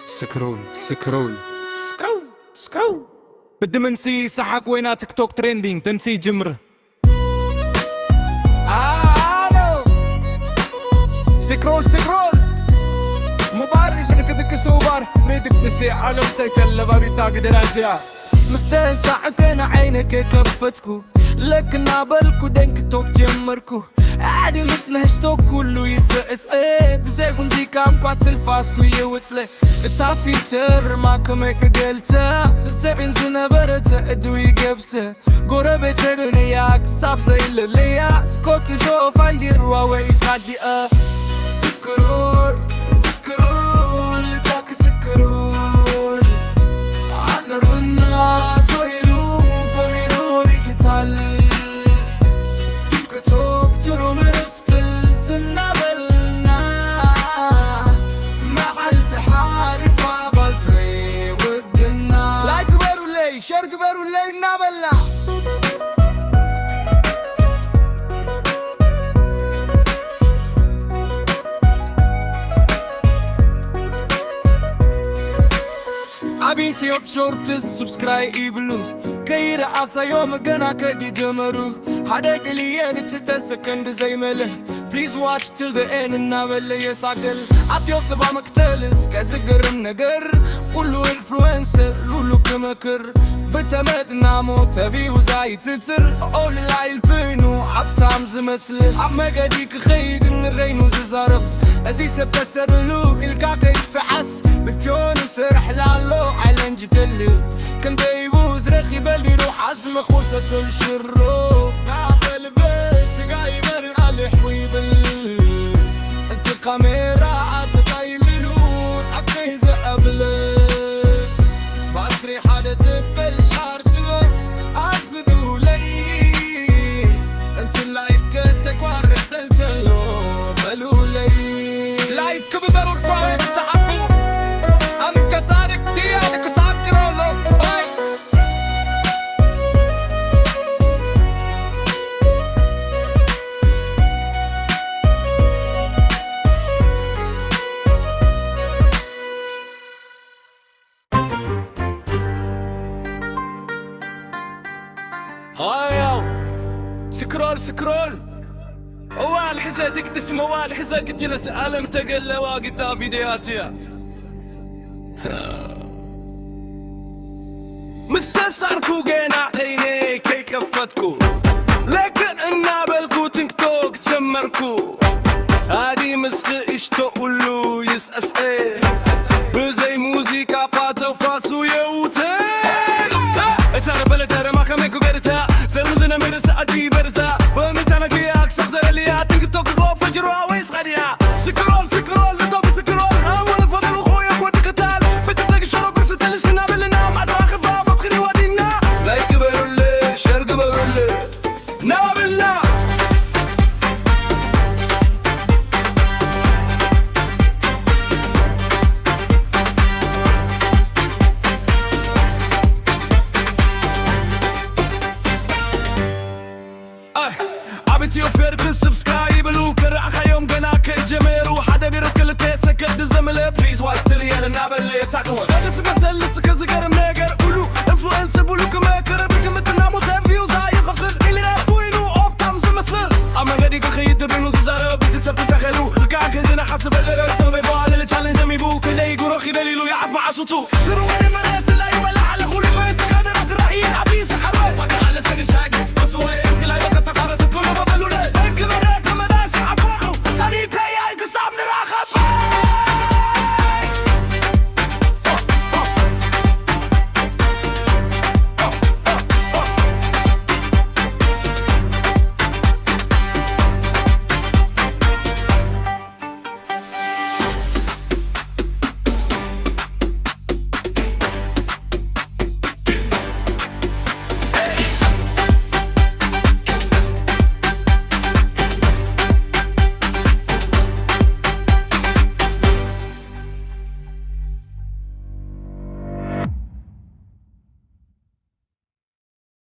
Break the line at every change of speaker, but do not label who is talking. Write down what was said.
سكرول سكرول سكرول سكرول بدي منسي سحق وينا تيك توك تريندينج تنسي جمر سكرول سكرول مباري سنك ذك سوبر ريدك نسي علمتك اللبابي تاقد الاشياء مستهل ساعتين عينك كفتكو لكن عبالكو دنك توك جمركو عادي مسنهشتوك كله يسقس بزيكم زي كام قات الفاس ويوتلي اتعفي تر معكم هيك قلتا السبين زنبرتا ادوي قبسه قربت دنياك صاب زي الليا تكوك جو فالي رواوي يسعدي سكرول سكرول تاك سكرول عنا رنا فويلو فويلو ريكتال تكتوك ترو مرسبل سنابلنا مع التحارف عبالتري ودنا لايك بيرو لي شرق بيرو لي نابلنا عبينتي بشورت السبسكرايب له كير عصا يوم قنا كدي جمرو حداك لي انت تسكند زي مله بليز واتش تل ذا end النابل يساقل عطيو صبا مكتلس كزقرم نقر قولو انفلوينسر لولو كمكر بتمتنا موتبي وزاي تتر اول العي البينو عبتام زمسله عما قديك خيق الرينو ززارب ازي سبت سرلو الكاكي فحس بتيون وسرح لالو عيلنج بلو كان بيبوز رخي بلي روح عزم خوصة الشرو نعبل بس قايمر على حويبل انت كاميرا عتطايللو حقي زقبلك باتري حدا تبل شعر شغل عزلو لي انت اللايف كتك ورسلتلو بلو لي لايف كبدرو الفايف سحبو انك صارك ديانك صارك رولو باي هايو سكرول سكرول هو الحسا تكتس موال حسا قد جلس ألم تقل واقتا فيديوهاتي مستسعركو قينا عيني كي كفتكو لكن انا بالكو تيك توك تمركو هادي مسخ اشتقلو يسأس بزي موزيكا فاتو فاسو يوتي اتانا بلدار ما كميكو قرتا سرمزنا مرسا اجي برسا فهمتانا كي اكسر زراليا تيك توك بو فجروا ويس غاديا سكرول سكرول لطوب سكرول امول الفضل وخويا كودي قتال بتتلاقي شرب برسة تلسنا بلنا مع دواخل فابا بخيني وادينا لايك بيرولي شرق بيرولي نابلنا عبتي وفيرك السبسكرايب لو كرع خيوم قناك جمير وحدا بيرو كل تيسا كد زمله بليز واتش تلي انا نابل ساكن هذا سبت لسك زقر منقر قولو انفلونس بولو كما كرب كمتنا متفيو زاي قفل اللي رابوينو اوف تام زمسل اما غادي بخيت الرينو زارو بيزي سبت سخلو الكاك هنا حسب الرسم بيبال التشالنج ميبو كل يقولوا خي دليلو يعرف مع صوتو سروا انا مناس لا يبلع على غولي ما انت قادر رايين عبيس حرام وكان على سكن شاك